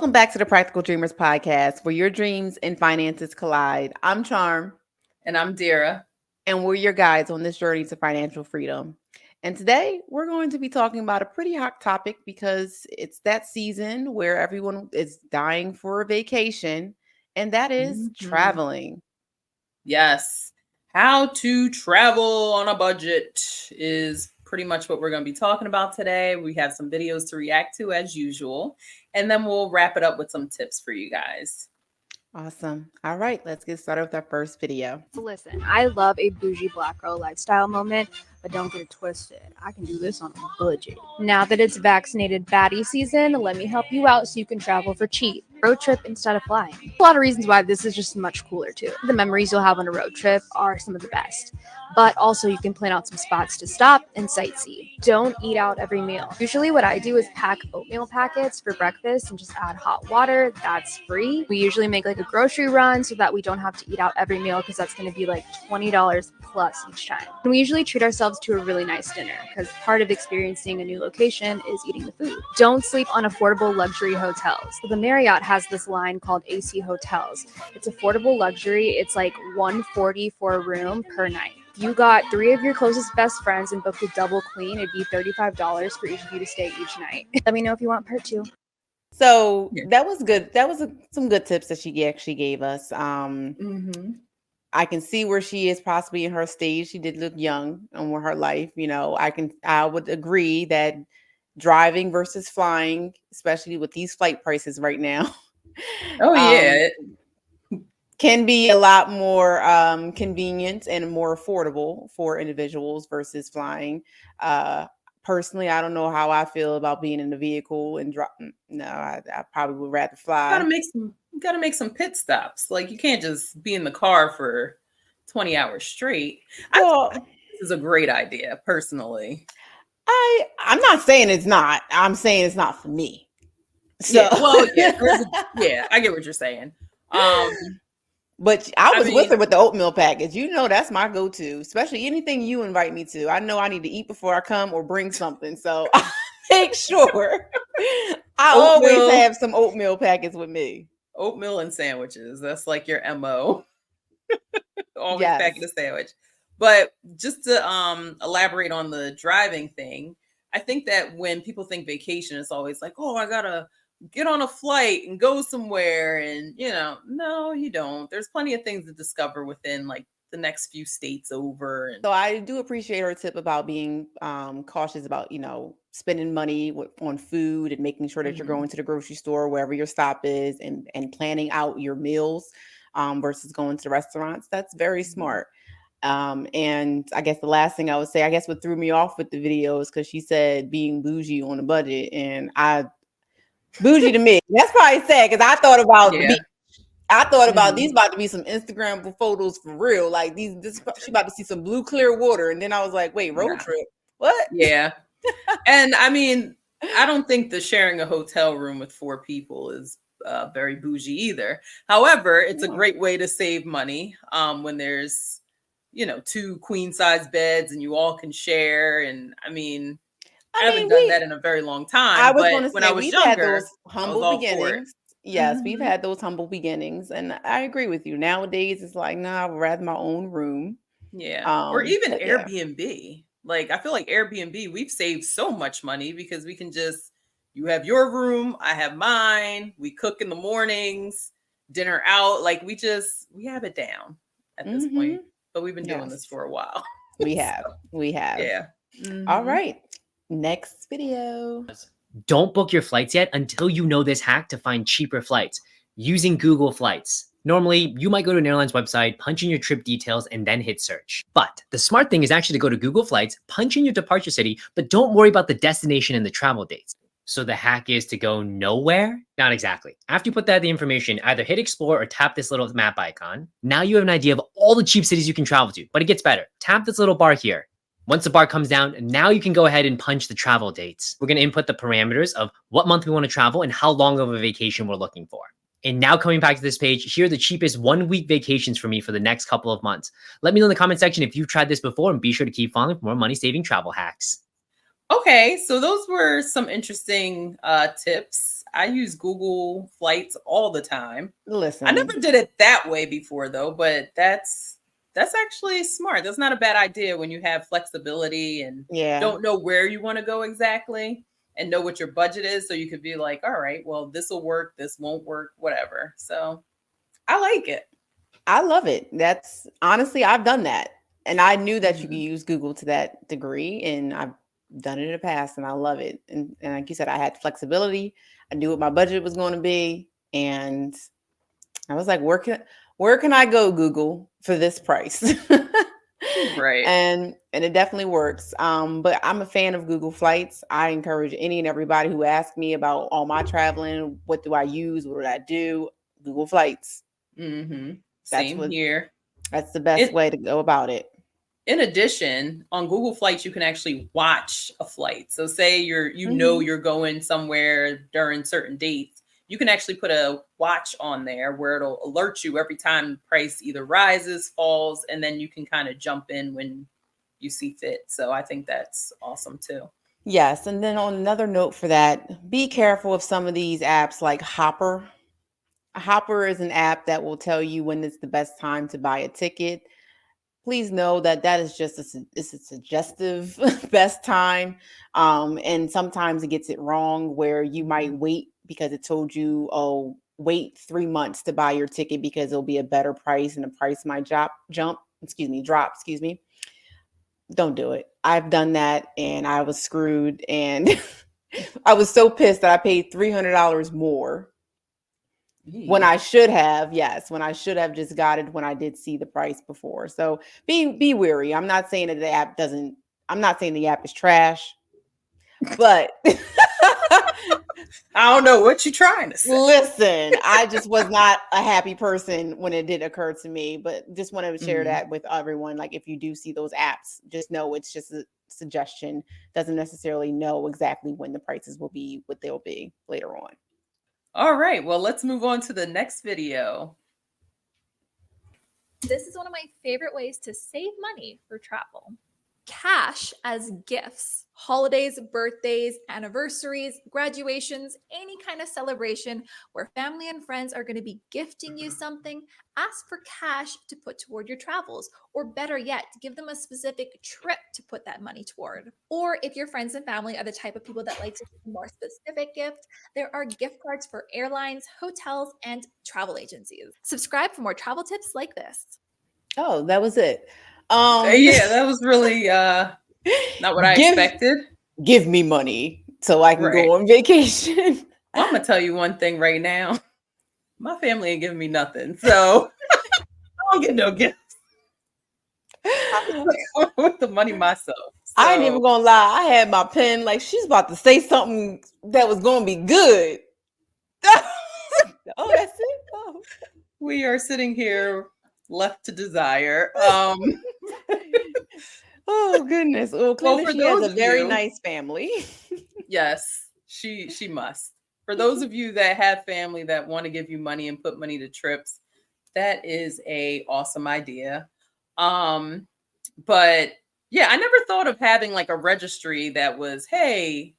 Welcome back to the Practical Dreamers podcast, where your dreams and finances collide. I'm Charm, And I'm Dira. and we're your guides on this journey to financial freedom. And today we're going to be talking about a pretty hot topic because it's that season where everyone is dying for a vacation, and that is Mhm. traveling. Yes. How to travel on a budget is pretty much what we're going to be talking about today. We have some videos to react to as usual, and then we'll wrap it up with some tips for you guys. Awesome. All right, let's get started with our first video. Listen, I love a bougie black girl lifestyle moment, but don't get it twisted. I can do this on a budget. Now that it's vaccinated baddie season, let me help you out so you can travel for cheap. Road trip instead of flying. A lot of reasons why this is just much cooler too. The memories you'll have on a road trip are some of the best. But also you can plan out some spots to stop and sightsee. Don't eat out every meal. Usually what I do is pack oatmeal packets for breakfast and just add hot water. That's free. We usually make like a grocery run so that we don't have to eat out every meal because that's going to be like $20 plus each time. And we usually treat ourselves to a really nice dinner because part of experiencing a new location is eating the food. Don't sleep on affordable luxury hotels. So the Marriott has this line called AC Hotels. It's affordable luxury. It's like $140 for a room per night. If you got 3 of your closest best friends and booked a double queen, it'd be $35 for each of you to stay each night. Let me know if you want part 2. So Yeah. that was good. That was some good tips that she actually gave us. Mm-hmm. I can see where she is possibly in her stage. She did look young and with her life. I would agree that driving versus flying, especially with these flight prices right now, Oh, um, yeah. can be a lot more convenient and more affordable for individuals versus flying. Personally, I don't know how I feel about being in the vehicle and no, I probably would rather fly. You gotta make some pit stops. Like you can't just be in the car for 20 hours straight. I think Well, this is a great idea, personally. I'm not saying it's not. I'm saying it's not for me. So, Yeah, well, yeah, yeah, I get what you're saying. but I I was with mean, her with the oatmeal package. That's my go-to, especially anything you invite me to. I know I need to eat before I come or bring something. So I make sure I always oatmeal, have some oatmeal packets with me. oatmeal and sandwiches. That's like your MO. Always packing Yes. a sandwich. But just to elaborate on the driving thing, I think that when people think vacation, it's always like, oh, I gotta get on a flight and go somewhere. And no, you don't. There's plenty of things to discover within like the next few states over. And So I do appreciate her tip about being cautious about, spending money on food and making sure that you're Mhm. going to the grocery store wherever your stop is and planning out your meals versus going to the restaurants. That's very Mhm. smart. And I guess the last thing I would say, I guess what threw me off with the video is because she said being bougie on a budget, and bougie to me. That's probably sad because Yeah. I thought about these Mhm. about to be some Instagram photos for real. Like she about to see some blue clear water, and then I was like, wait, road Nah. trip? What? Yeah. And I mean, I don't think the sharing a hotel room with 4 people is very bougie either. However, it's a No. great way to save money when there's, 2 queen size beds and you all can share. And I mean, I I haven't mean, done that in a very long I time, was but going to when I say was we've had those younger, I was humble all for it. beginnings. Yes, we've Hmm. had those humble beginnings, and I agree with you. Nowadays, it's like, nah, I would rather my own room. Yeah. Or even But yeah. Airbnb. Like I feel like Airbnb, we've saved so much money because we can just you have your room, I have mine, we cook in the mornings, dinner out, like we have it down at this Mm-hmm. point. But we've been doing this Yes, for a while. we So, have. We have. yeah. All Mhm. right. Next video. Don't book your flights yet until you know this hack to find cheaper flights using Google Flights. Normally, you might go to an airline's website, punch in your trip details, and then hit search. But the smart thing is actually to go to Google Flights, punch in your departure city, but don't worry about the destination and the travel dates. So the hack is to go nowhere? Not exactly. After you put that the information, either hit explore or tap this little map icon. Now you have an idea of all the cheap cities you can travel to, but it gets better. Tap this little bar here. Once the bar comes down, now you can go ahead and punch the travel dates. We're going to input the parameters of what month we want to travel and how long of a vacation we're looking for. And now coming back to this page, here are the cheapest 1-week vacations for me for the next couple of months. Let me know in the comment section if you've tried this before, and be sure to keep following for more money-saving travel hacks. Okay, so those were some interesting tips. I use Google Flights all the time. I Listen, never did it that way before though, but that's actually smart. That's not a bad idea when you have flexibility and yeah, don't know where you want to go exactly and know what your budget is. So you could be like, all right, well, this will work, this won't work, whatever. So I like it. I love it. That's honestly, I've done that. And I knew that you could Mhm. use Google to that degree. And I've done it in the past and I love it. And like you said, I had flexibility. I knew what my budget was going to be. And I was like, where can I go, Google, for this price? Right. And it definitely works. But I'm a fan of Google Flights. I encourage any and everybody who asks me about all my traveling, what do I use, what do I do? Google Flights. That's Same what here. that's the best It way to go about it. In addition, on Google Flights, you can actually watch a flight. So say Mhm. you're going somewhere during certain dates, you can actually put a watch on there where it'll alert you every time the price either rises, falls, and then you can kind of jump in when you see fit. So I think that's awesome too. Yes, and then on another note for that, be careful of some of these apps like Hopper. Hopper is an app that will tell you when it's the best time to buy a ticket. Please know that that is just it's a suggestive best time, and sometimes it gets it wrong where you might Mhm. wait because it told you, oh, wait 3 months to buy your ticket because it'll be a better price and the price might drop, excuse me. Don't do it. I've done that and I was screwed, and I was so pissed that I paid $300 more when Yee. I should have. Yes, when I should have just got it when I did see the price before. So be wary. I'm not saying that the app doesn't. I'm not saying the app is trash, but I don't know what you're trying to say. listen, I just was not a happy person when it did occur to me. But just wanted to share Mhm. that with everyone. Like, if you do see those apps, just know it's just a suggestion. Doesn't necessarily know exactly when the prices will be, what they'll be later on. All right, well, let's move on to the next video. This is one of my favorite ways to save money for travel. Cash as gifts. Holidays, birthdays, anniversaries, graduations, any kind of celebration where family and friends are going to be gifting you something, ask for cash to put toward your travels. Or better yet, give them a specific trip to put that money toward. Or if your friends and family are the type of people that like to give a more specific gift, there are gift cards for airlines, hotels, and travel agencies. Subscribe for more travel tips like this. Oh, that was it. Um, Yeah, that was really not what I give expected. give me money so I can Right. go on vacation. Well, I'm gonna tell you one thing right now. My family ain't giving me nothing, so I don't get no gift. I with the money myself. I ain't even So gonna lie. I had my pen like she's about to say something that was gonna be good. Oh, that's it. Oh. we are sitting here left to desire. Oh goodness. Well, Well, clearly for she has those a of very you, nice family. yes, she must. For those of you that have family that want to give you money and put money to trips, that is a awesome idea. Um, but yeah, I never thought of having like a registry that was, hey,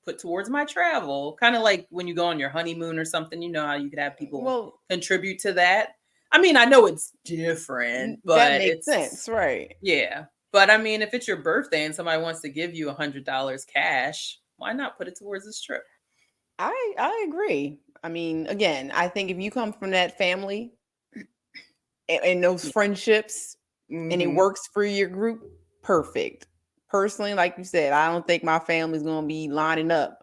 put towards my travel. Kind of like when you go on your honeymoon or something, you know how you could have people Well, contribute to that. I mean, I know it's different, that but makes it's sense, right? yeah. But I mean, if it's your birthday and somebody wants to give you $100 cash, why not put it towards this trip? I agree. I mean, again, I think if you come from that family and those friendships and it Mm-hmm. works for your group, perfect. Personally, like you said, I don't think my family's gonna be lining up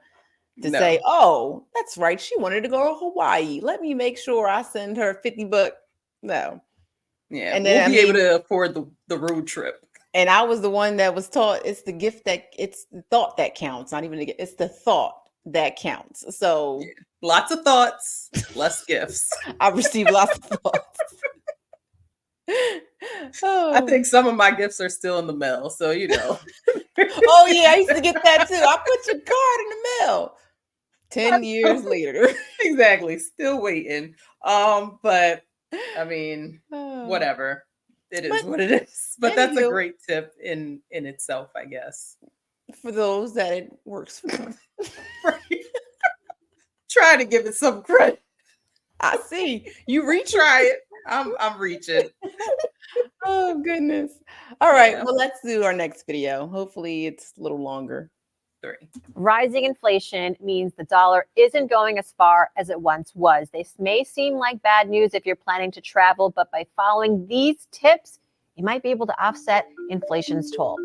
to say, No. "Oh, that's right, she wanted to go to Hawaii. Let me make sure I send her 50 bucks." No. Yeah, And we'll then I be able mean, to afford the road trip. and I was the one that was taught it's the gift that it's the thought that counts, not even the gift, it's the thought that counts. Yeah. So Lots of thoughts, less gifts. I received lots of thoughts. I Oh. think some of my gifts are still in the mail, so you know. Oh yeah, I used to get that too. I put your card in the mail. 10 years later. Exactly, still waiting. But I mean, Oh. whatever. It But is what it is. But that's a anywho, great tip in itself, I guess. for those that it works for. Right. try to give it some credit. I see. You reach. Try it. I'm reaching. Oh goodness. All right. Yeah. Well, let's do our next video. Hopefully it's a little longer. 3. Rising inflation means the dollar isn't going as far as it once was. This may seem like bad news if you're planning to travel, but by following these tips, you might be able to offset inflation's toll.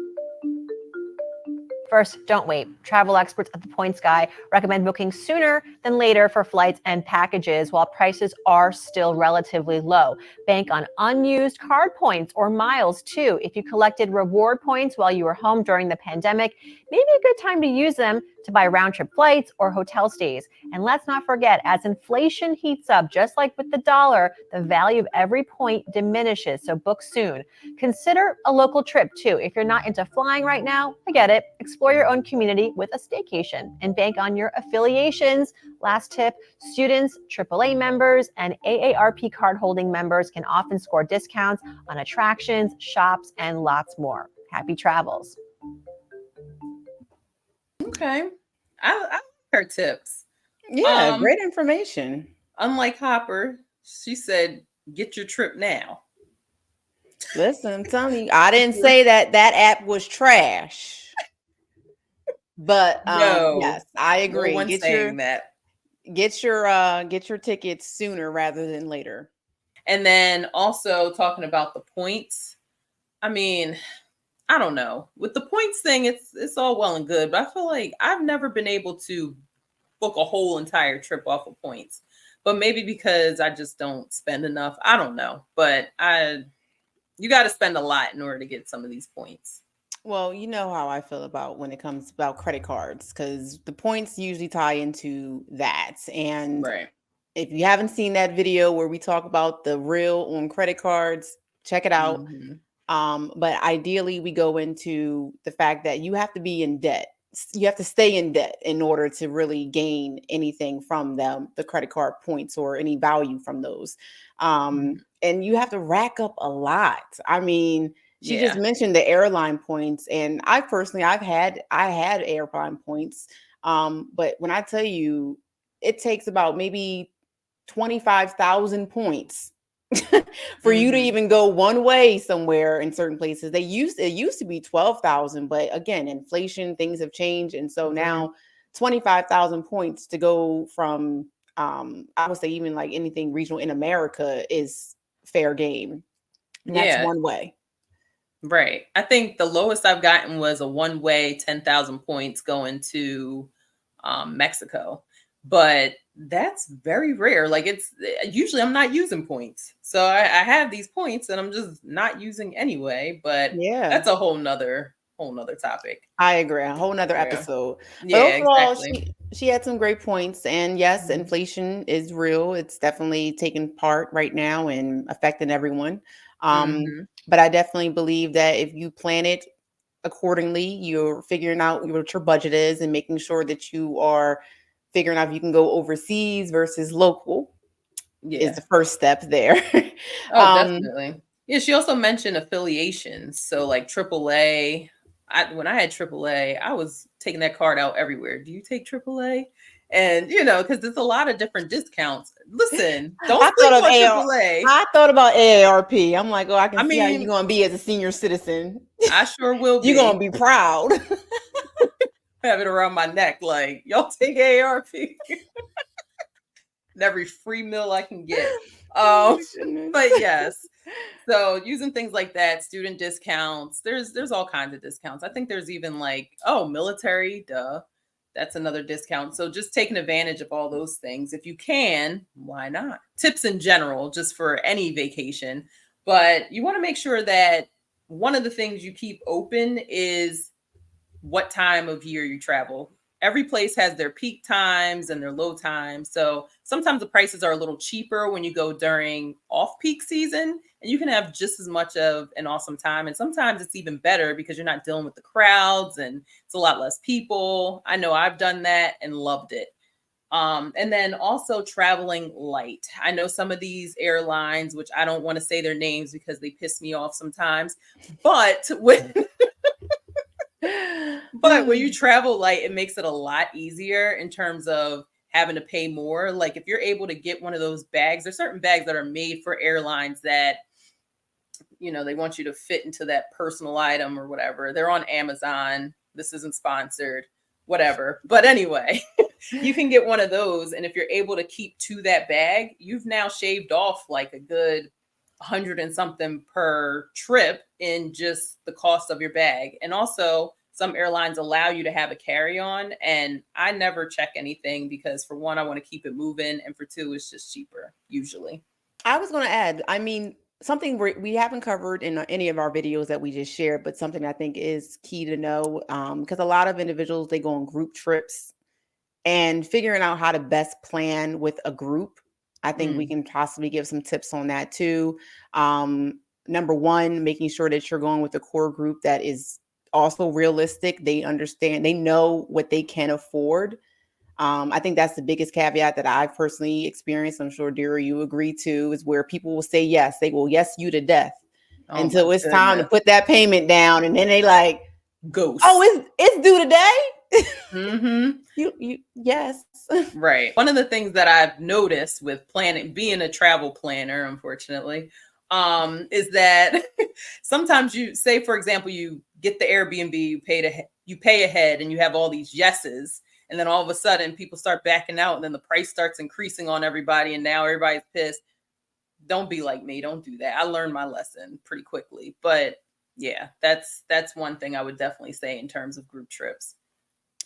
First, don't wait. Travel experts at the Points Guy recommend booking sooner than later for flights and packages while prices are still relatively low. Bank on unused card points or miles too. If you collected reward points while you were home during the pandemic, maybe a good time to use them to buy round-trip flights or hotel stays. And let's not forget, as inflation heats up, just like with the dollar, the value of every point diminishes, so book soon. Consider a local trip too. If you're not into flying right now, I get it. Explore your own community with a staycation and bank on your affiliations. Last tip, students, AAA members, and AARP card holding members can often score discounts on attractions, shops, and lots more. Happy travels. Okay. I like her tips. Yeah, great information. Unlike Hopper, she said, get your trip now. Listen, I'm telling you, I didn't say that app was trash. But No, yes, I no agree. one's saying that. Get your tickets sooner rather than later. And then also talking about the points. I mean, I don't know. With the points thing, it's all well and good, but I feel like I've never been able to book a whole entire trip off of points. But maybe because I just don't spend enough. I don't know. But you got to spend a lot in order to get some of these points. Well, you know how I feel about when it comes about credit cards, because the points usually tie into that. And Right. if you haven't seen that video where we talk about the real on credit cards, check it out. But ideally, we go into the fact that you have to be in debt. You have to stay in debt in order to really gain anything from them, the credit card points or any value from those. And you have to rack up a lot. I mean, she just mentioned the airline points, and I had airline points. But when I tell you, it takes about maybe 25,000 points for you to even go one way somewhere in certain places. It used to be 12,000, but again, inflation, things have changed, and so now 25,000 points to go from I would say even like anything regional in America is fair game. And that's one way. Right. I think the lowest I've gotten was a one-way 10,000 points going to Mexico. But that's very rare. Like it's usually I'm not using points. So I have these points and I'm just not using anyway. But that's a whole nother topic. I agree. A whole nother episode. But Yeah, overall, exactly. she had some great points. And yes, inflation is real. It's definitely taking part right now and affecting everyone. But I definitely believe that if you plan it accordingly, you're figuring out what your budget is and making sure that you are figuring out if you can go overseas versus local is the first step there. Definitely. Yeah, she also mentioned affiliations. So like AAA. When I had AAA, I was taking that card out everywhere. Do you take AAA? And because there's a lot of different discounts. Listen, don't sleep on AAA. I thought about AARP. I'm like, I can see how you're gonna be as a senior citizen. I sure will be. You're gonna be proud. Have it around my neck, like y'all take AARP. Every free meal I can get. But yes. So using things like that, student discounts, there's all kinds of discounts. I think there's even like, military, that's another discount. So just taking advantage of all those things. If you can, why not? Tips in general, just for any vacation. But you want to make sure that one of the things you keep open is what time of year you travel. Every place has their peak times and their low times. So sometimes the prices are a little cheaper when you go during off-peak season, and you can have just as much of an awesome time. And sometimes it's even better because you're not dealing with the crowds and it's a lot less people. I know I've done that and loved it. And then also traveling light. I know some of these airlines, which I don't want to say their names because they piss me off sometimes, but when you travel light, it makes it a lot easier in terms of having to pay more. Like if you're able to get one of those bags, there's certain bags that are made for airlines that, you know, they want you to fit into that personal item or whatever. They're on Amazon. This isn't sponsored, whatever. But anyway, you can get one of those. And if you're able to keep to that bag, you've now shaved off like a good 100 and something per trip in just the cost of your bag. And also, some airlines allow you to have a carry-on, and I never check anything because for one, I want to keep it moving, and for two, it's just cheaper usually. I was going to add, I mean, something we haven't covered in any of our videos that we just shared, but something I think is key to know, because a lot of individuals, they go on group trips, and figuring out how to best plan with a group. I think we can possibly give some tips on that too. Number one, making sure that you're going with a core group that is also realistic. They understand, they know what they can afford. I think that's the biggest caveat that I've personally experienced. I'm sure, Dira, you agree too, is where people will say yes. They will yes you to death until it's time to put that payment down. And then they like, ghost. Oh, it's due today? Mm-hmm. You yes. Right. One of the things that I've noticed with being a travel planner, unfortunately, is that sometimes you say, for example, you get the Airbnb, you pay ahead and you have all these yeses. And then all of a sudden people start backing out and then the price starts increasing on everybody. And now everybody's pissed. Don't be like me. Don't do that. I learned my lesson pretty quickly. But yeah, that's one thing I would definitely say in terms of group trips.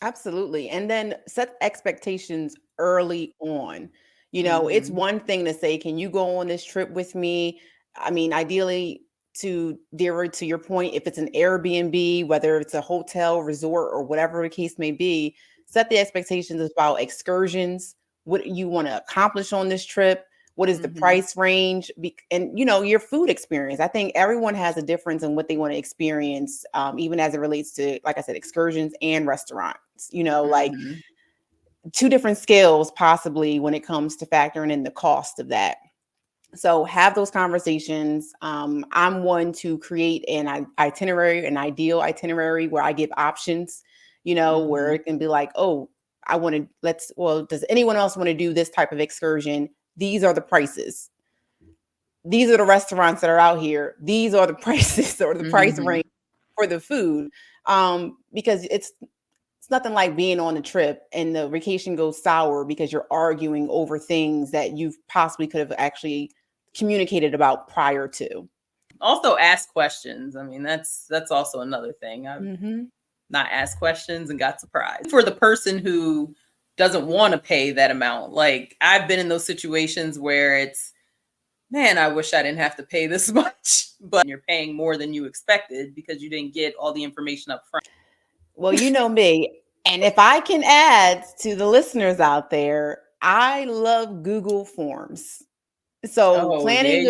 Absolutely. And then set expectations early on. You know, it's one thing to say, can you go on this trip with me? I mean, ideally, to Dira, to your point, if it's an Airbnb, whether it's a hotel, resort, or whatever the case may be, set the expectations about excursions, what you want to accomplish on this trip, what is the price range, and, you know, your food experience. I think everyone has a difference in what they want to experience, even as it relates to, like I said, excursions and restaurants. You know, like two different scales possibly when it comes to factoring in the cost of that. So have those conversations. I'm one to create an itinerary, an ideal itinerary where I give options, you know, where it can be like, oh, I want to, does anyone else want to do this type of excursion? These are the prices. These are the restaurants that are out here. These are the prices or the price range for the food. Because it's nothing like being on a trip and the vacation goes sour because you're arguing over things that you possibly could have actually communicated about prior to. Also ask questions. I mean, that's also another thing. I've not asked questions and got surprised. For the person who doesn't want to pay that amount, like I've been in those situations where it's, man, I wish I didn't have to pay this much, but you're paying more than you expected because you didn't get all the information up front. Well, you know me. And if I can add to the listeners out there, I love Google Forms. So planning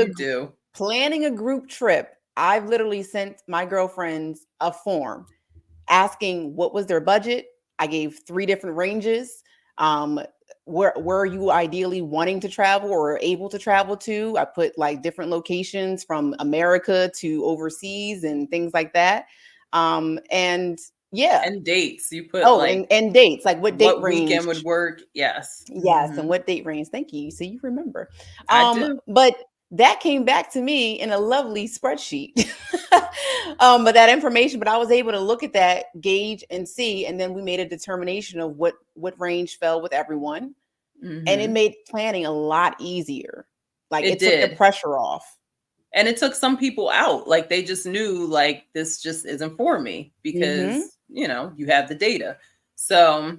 a group trip, I've literally sent my girlfriends a form asking what was their budget. I gave 3 different ranges. Where are you ideally wanting to travel or able to travel to? I put like different locations from America to overseas and things like that. And yeah. And dates. You put and dates, like what date range weekend would work. Yes. And what date range. Thank you. So you remember. I do. But that came back to me in a lovely spreadsheet. But that information, but I was able to look at that, gauge and see, and then we made a determination of what range fell with everyone. And it made planning a lot easier. Like it took the pressure off. And it took some people out. Like they just knew like this just isn't for me because you know, you have the data. So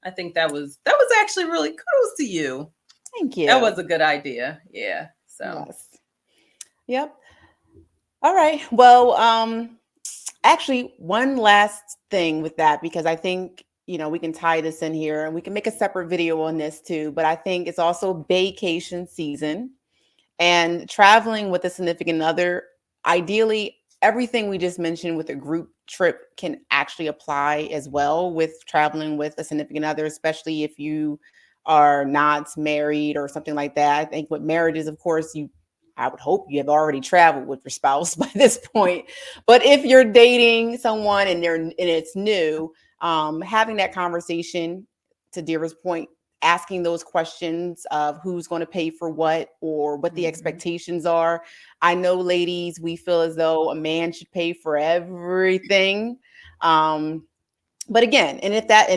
I think that was actually really kudos to you. Thank you. That was a good idea. Yeah. So yes. Yep. All right. Well, actually one last thing with that, because I think, you know, we can tie this in here and we can make a separate video on this too, but I think it's also baecation season. And traveling with a significant other, ideally, everything we just mentioned with a group trip can actually apply as well with traveling with a significant other, especially if you are not married or something like that. I think with marriages, of course, I would hope you have already traveled with your spouse by this point. But if you're dating someone and it's new, having that conversation, to Dira's point, asking those questions of who's going to pay for what or what the Mhm. expectations are. I know, ladies, we feel as though a man should pay for everything. But again, and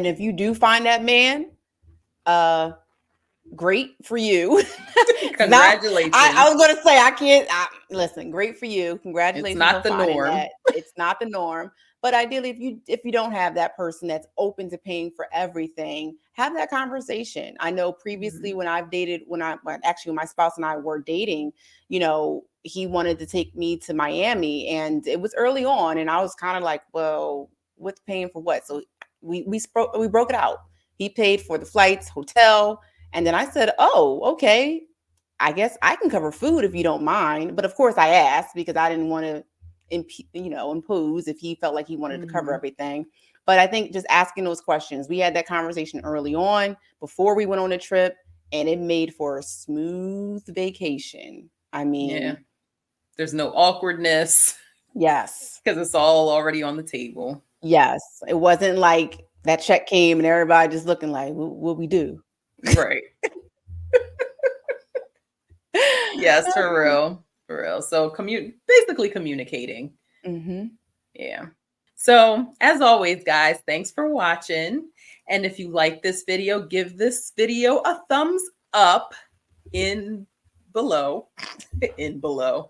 if you do find that man, great for you. It's not, I Congratulations. was going to say, listen, great for you. It's Congratulations not on the finding norm. that. It's not the norm. But ideally, if you don't have that person that's open to paying for everything, have that conversation. I know previously Mhm. when I've dated, actually when my spouse and I were dating, he wanted to take me to Miami, and it was early on, and I was kind of like, well, what's paying for what? So we broke it out. He paid for the flights, hotel, and then I said, oh, okay, I guess I can cover food if you don't mind. But of course I asked because I didn't want to impose if he felt like he wanted to cover Mhm. everything. But I think just asking those questions, we had that conversation early on before we went on the trip, and it made for a smooth vacation. I Yeah. mean, There's no awkwardness yes, because it's all already on the table. yes. It wasn't like that check came and everybody just looking like, what we do? Right. Yes, for real. For real. So basically communicating. Mm-hmm. Yeah. So, as always, guys, thanks for watching. And if you like this video, give this video a thumbs up in below, in below.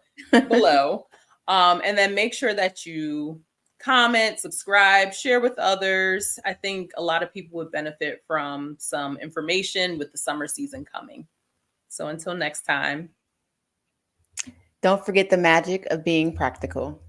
And then make sure that you comment, subscribe, share with others. I think a lot of people would benefit from some information with the summer season coming. So, until next time. Don't forget the magic of being practical.